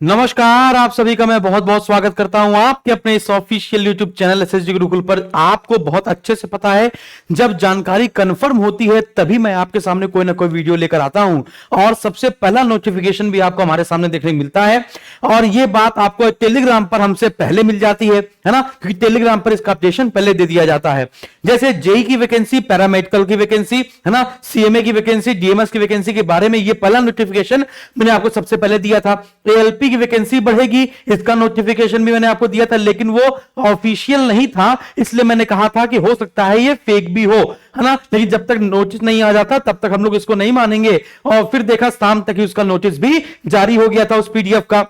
नमस्कार, आप सभी का मैं बहुत बहुत स्वागत करता हूं आपके अपने इस official YouTube channel SSG Gurukul पर। आपको बहुत अच्छे से पता है, जब जानकारी कंफर्म होती है तभी मैं आपके सामने कोई ना कोई वीडियो लेकर आता हूं और सबसे पहला नोटिफिकेशन भी आपको हमारे सामने देखने को मिलता है। और यह बात आपको टेलीग्राम पर हमसे पहले मिल जाती है ना, क्योंकि टेलीग्राम पर इसका अपडेशन पहले दे दिया जाता है। जैसे जेई की वैकेंसी, पैरामेडिकल की वैकेंसी है ना, सीएमए की वैकेंसी, डीएमएस की वैकेंसी के बारे में यह पहला नोटिफिकेशन मैंने आपको सबसे पहले दिया था। एएलपी की वैकेंसी बढ़ेगी, इसका नोटिफिकेशन भी मैंने आपको दिया था, लेकिन वो ऑफिशियल नहीं था, इसलिए मैंने कहा था कि हो सकता है ये फेक भी हो, है ना। लेकिन जब तक नोटिस नहीं आ जाता तब तक हम लोग इसको नहीं मानेंगे। और फिर देखा शाम तक ही उसका नोटिस भी जारी हो गया था उस पीडीएफ का,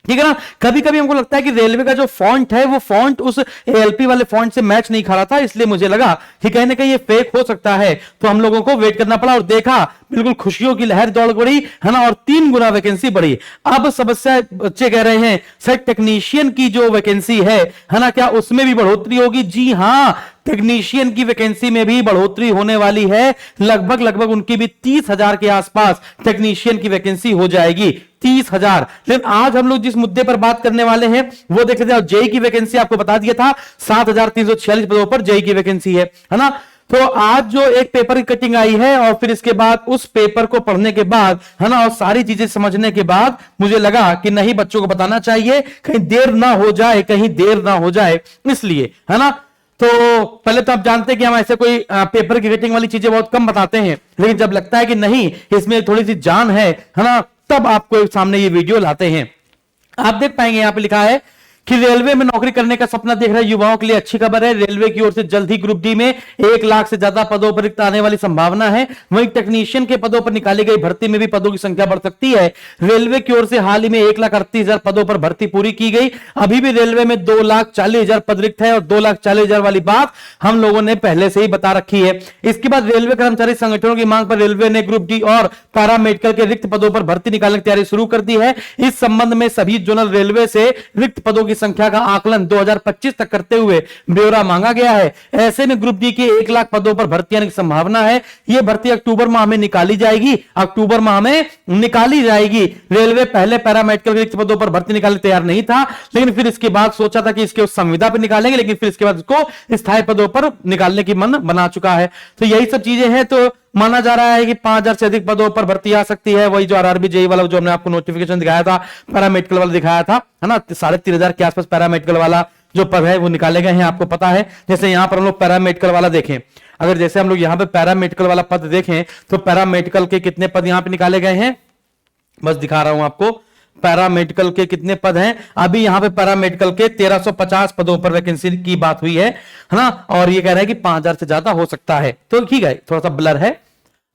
ठीक है ना। कभी कभी हमको लगता है कि रेलवे का जो फॉन्ट है वो फॉन्ट उस एएलपी वाले फॉन्ट से मैच नहीं खा रहा था, इसलिए मुझे लगा कि कहीं ना कहीं ये फेक हो सकता है। तो हम लोगों को वेट करना पड़ा और देखा, बिल्कुल खुशियों की लहर दौड़ पड़ी, है ना, और 3 गुना वैकेंसी बढ़ी। अब समस्या बच्चे कह रहे हैं सर टेक्नीशियन की जो वैकेंसी है ना, क्या उसमें भी बढ़ोतरी होगी? जी हां, टेक्नीशियन की वैकेंसी में भी बढ़ोतरी होने वाली है। लगभग उनकी भी 30,000 के आसपास टेक्नीशियन की वैकेंसी हो जाएगी, 30,000। लेकिन आज हम लोग जिस मुद्दे पर बात करने वाले हैं वो देख लेते हैं। जेई की वैकेंसी आपको बता दिया था, 7,346 पदों पर जेई की वैकेंसी है ना। तो आज जो एक पेपर की कटिंग आई है और फिर इसके बाद उस पेपर को पढ़ने के बाद, है ना, और सारी चीजें समझने के बाद मुझे लगा कि नहीं, बच्चों को बताना चाहिए, कहीं देर ना हो जाए, कहीं देर ना हो जाए, इसलिए, है ना। तो पहले तो आप जानते हैं कि हम ऐसे कोई पेपर की रेटिंग वाली चीजें बहुत कम बताते हैं, लेकिन जब लगता है कि नहीं इसमें थोड़ी सी जान है ना, तब आपको सामने ये वीडियो लाते हैं। आप देख पाएंगे यहां पे लिखा है कि रेलवे में नौकरी करने का सपना देख रहे युवाओं के लिए अच्छी खबर है। रेलवे की ओर से जल्द ही ग्रुप डी में 1 लाख से ज्यादा पदों पर रिक्त आने वाली संभावना है। वहीं टेक्नीशियन के पदों पर निकाली गई भर्ती में भी पदों की संख्या बढ़ सकती है। रेलवे की ओर से हाल ही में 1,38,000 पदों पर भर्ती पूरी की गई। अभी भी रेलवे में 2,40,000 पद रिक्त है और 2,40,000 वाली बात हम लोगों ने पहले से ही बता रखी है। इसके बाद रेलवे कर्मचारी संगठनों की मांग पर रेलवे ने ग्रुप डी और पैरामेडिकल के रिक्त पदों पर भर्ती निकालने की तैयारी शुरू कर दी है। इस संबंध में सभी जोनल रेलवे से रिक्त पदों की संख्या का आकलन 2025 तक करते हुए ब्यौरा मांगा गया है। ऐसे में ग्रुप डी के 1 लाख पदों पर भर्ती आने की संभावना है। यह भर्ती अक्टूबर माह में निकाली जाएगी, अक्टूबर माह में निकाली जाएगी। रेलवे पहले पैरामेडिकल रिक्त पदों पर भर्ती निकालने तैयार नहीं था, लेकिन फिर इसके बाद सोचा था कि इसके संविदा पर निकालेंगे, लेकिन फिर इसके बाद इसको स्थायी पदों पर निकालने की मन बना चुका है। तो यही सब चीजें हैं। तो माना जा रहा है कि 5,000 से अधिक पदों पर भर्ती आ सकती है। वही जो आरआरबी जेई वाला जो हमने आपको नोटिफिकेशन दिखाया था, पैरामेडिकल वाला दिखाया था, है ना, 3,500 के आसपास पैरामेडिकल वाला जो पद है वो निकाले गए हैं, आपको पता है। जैसे यहां पर हम लोग पैरामेडिकल वाला देखें, अगर जैसे हम लोग यहां पे पैरामेडिकल वाला पद देखें तो पैरामेडिकल के कितने पद यहां पे निकाले गए हैं, बस दिखा रहा हूं आपको। पैरामेडिकल के कितने पद हैं? अभी यहां पे पैरामेडिकल के 1,350 पदों पर वैकेंसी की बात हुई है ना, और ये कह रहा है कि 5,000 से ज्यादा हो सकता है। तो ठीक है, थोड़ा सा ब्लर है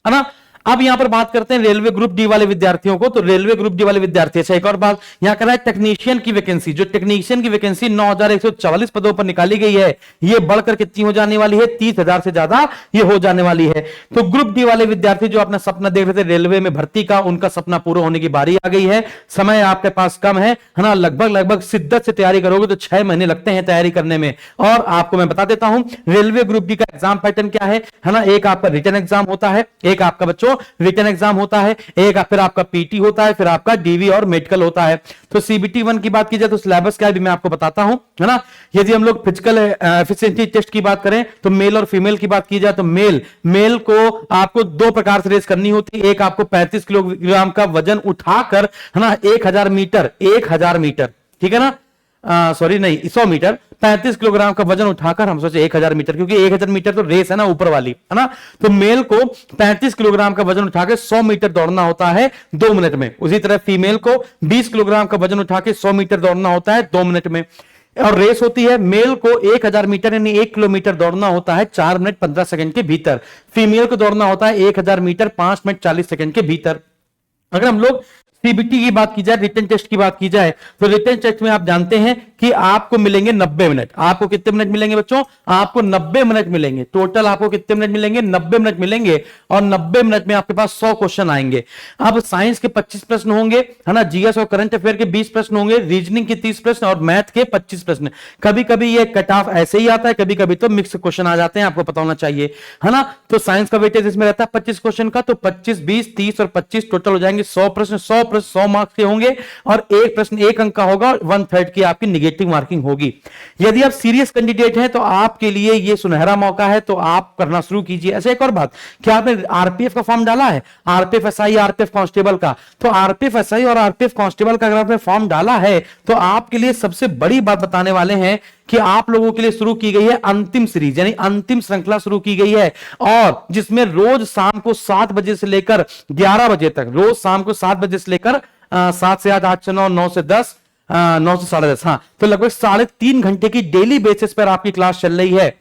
ना। अब यहां पर बात करते हैं रेलवे ग्रुप डी वाले विद्यार्थियों को। तो रेलवे ग्रुप डी वाले विद्यार्थी, अच्छा एक और बात यहां कह रहा है टेक्नीशियन की वैकेंसी, जो टेक्नीशियन की वैकेंसी 9,144 पदों पर निकाली गई है, यह बढ़कर कितनी हो जाने वाली है? 30,000 से ज्यादा ये हो जाने वाली है। तो ग्रुप डी वाले विद्यार्थी जो अपना सपना देख रहे थे रेलवे में भर्ती का, उनका सपना पूरा होने की बारी आ गई है। समय आपके पास कम है ना, लगभग शिद्दत से तैयारी करोगे तो 6 महीने लगते हैं तैयारी करने में। और आपको मैं बता देता हूं रेलवे ग्रुप डी का एग्जाम पैटर्न क्या है ना। एक आपका रिटन एग्जाम होता है, एक आपका बच्चों रिटन एग्जाम होता है, एक फिर आपका पीटी होता है, फिर आपका डीवी और मेडिकल होता है। तो सीबीटी 1 की बात की जाए तो सिलेबस क्या है भी मैं आपको बताता हूं, है ना। यदि हम लोग फिजिकल एफिशिएंसी टेस्ट की बात करें तो मेल और फीमेल की बात की जाए तो मेल को आपको 2 प्रकार से रेस करनी होती है। एक आपको 35 किलोग्राम का वजन उठाकर, है ना, 1,000 मीटर, ठीक है ना, सॉरी नहीं 100 मीटर, 35 किलोग्राम का वजन उठाकर हम सोचे 1,000 मीटर, क्योंकि 1,000 मीटर तो रेस है ना ऊपर वाली, है ना। तो मेल को 35 किलोग्राम का वजन उठाकर 100 मीटर दौड़ना होता है 2 मिनट में। उसी तरह फीमेल को 20 किलोग्राम का वजन उठाकर 100 मीटर दौड़ना होता है 2 मिनट में। और रेस होती है, मेल को 1,000 मीटर यानी 1 किलोमीटर दौड़ना होता है 4 मिनट 15 सेकंड के भीतर। फीमेल को दौड़ना होता है 1,000 मीटर 5 मिनट 40 सेकंड के भीतर। अगर हम लोग सीबीटी की बात की जाए, रिटन टेस्ट की बात की जाए, तो रिटन टेस्ट में आप जानते हैं कि आपको मिलेंगे 90 मिनट। आपको कितने मिनट मिलेंगे बच्चों? आपको 90 मिनट मिलेंगे। टोटल आपको कितने मिनट मिलेंगे? 90 मिनट मिलेंगे। और 90 मिनट में आपके पास 100 क्वेश्चन आएंगे। अब साइंस के 25 प्रश्न होंगे, है ना, जीएस और करंट अफेयर के 20 प्रश्न होंगे, रीजनिंग के 30 प्रश्न और मैथ के 25 प्रश्न। कभी कभी ये कट ऑफ ऐसे ही आता है, कभी कभी तो मिक्स क्वेश्चन आ जाते हैं, आपको पता होना चाहिए, है ना। तो साइंस का वेटेज इसमें रहता है 25 क्वेश्चन का, तो 25, 20, 30 और 25 टोटल हो जाएंगे 100 प्रश्न। 100 प्रश्न 100 मार्क्स के होंगे और एक प्रश्न 1 अंक का होगा और 1/3 की आपकी निगेटिव मार्किंग होगी। यदि आप सीरियस कैंडिडेट हैं तो आपके लिए ये सुनहरा मौका है, तो आप करना शुरू कीजिए। ऐसे एक और बात, क्या आपने आरपीएफ का फॉर्म डाला है? आरपीएफ एसआई, आरपीएफ कांस्टेबल का। तो आरपीएफ एसआई और आरपीएफ कांस्टेबल का अगर आपने फॉर्म डाला है तो आपके लिए सबसे बड़ी बात बताने वाले हैं कि आप लोगों के लिए शुरू की गई है अंतिम सीरीज, यानी अंतिम श्रृंखला शुरू की गई है, और जिसमें रोज शाम को 7 बजे से लेकर 11 बजे तक, रोज शाम को 7 बजे से लेकर 7 से 8, 8 से 9, 9 से 10, 9 से 10:30, हाँ, तो लगभग 3.5 घंटे की डेली बेसिस पर आपकी क्लास चल रही है।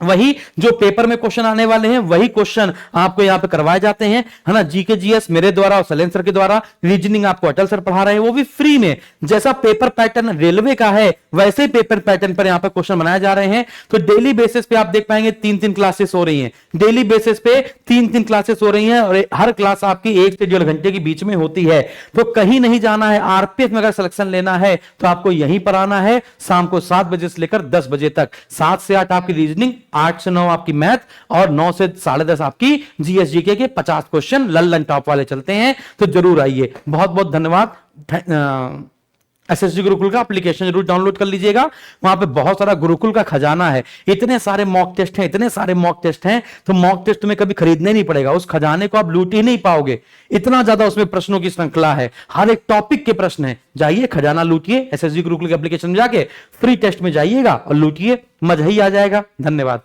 वही जो पेपर में क्वेश्चन आने वाले हैं वही क्वेश्चन आपको यहां पे करवाए जाते हैं, है ना। जीके जीएस मेरे द्वारा और सलेन सर के द्वारा, रीजनिंग आपको अटल सर पढ़ा रहे हैं, वो भी फ्री में। जैसा पेपर पैटर्न रेलवे का है वैसे ही पेपर पैटर्न पर यहां पे क्वेश्चन बनाए जा रहे हैं। तो डेली बेसिस पे आप देख पाएंगे 3-3 क्लासेस हो रही हैं, डेली बेसिस पे 3-3 क्लासेस हो रही हैं, और हर क्लास आपकी 1 से 1.5 घंटे के बीच में होती है। तो कहीं नहीं जाना है। आरपीएफ में अगर सिलेक्शन लेना है तो आपको यहीं पर आना है, शाम को 7 बजे से लेकर 10 बजे तक। 7 से 8 आपकी रीजनिंग, 8 से 9 आपकी मैथ और 9 से 10:30 आपकी जीएसजीके के 50 क्वेश्चन लल्लन टॉप वाले चलते हैं। तो जरूर आइए। बहुत बहुत धन्यवाद। एसएसजी गुरुकुल का एप्लीकेशन जरूर डाउनलोड कर लीजिएगा, वहां पे बहुत सारा गुरुकुल का खजाना है। इतने सारे मॉक टेस्ट हैं, इतने सारे मॉक टेस्ट हैं, तो मॉक टेस्ट में कभी खरीदने नहीं पड़ेगा, उस खजाने को आप लूट ही नहीं पाओगे। इतना ज्यादा उसमें प्रश्नों की श्रृंखला है, हर एक टॉपिक के प्रश्न है। जाइए खजाना लूटिए, एसएसजी गुरुकुल के एप्लीकेशन में जाके फ्री टेस्ट में जाइएगा और लूटिए, मजा ही आ जाएगा। धन्यवाद।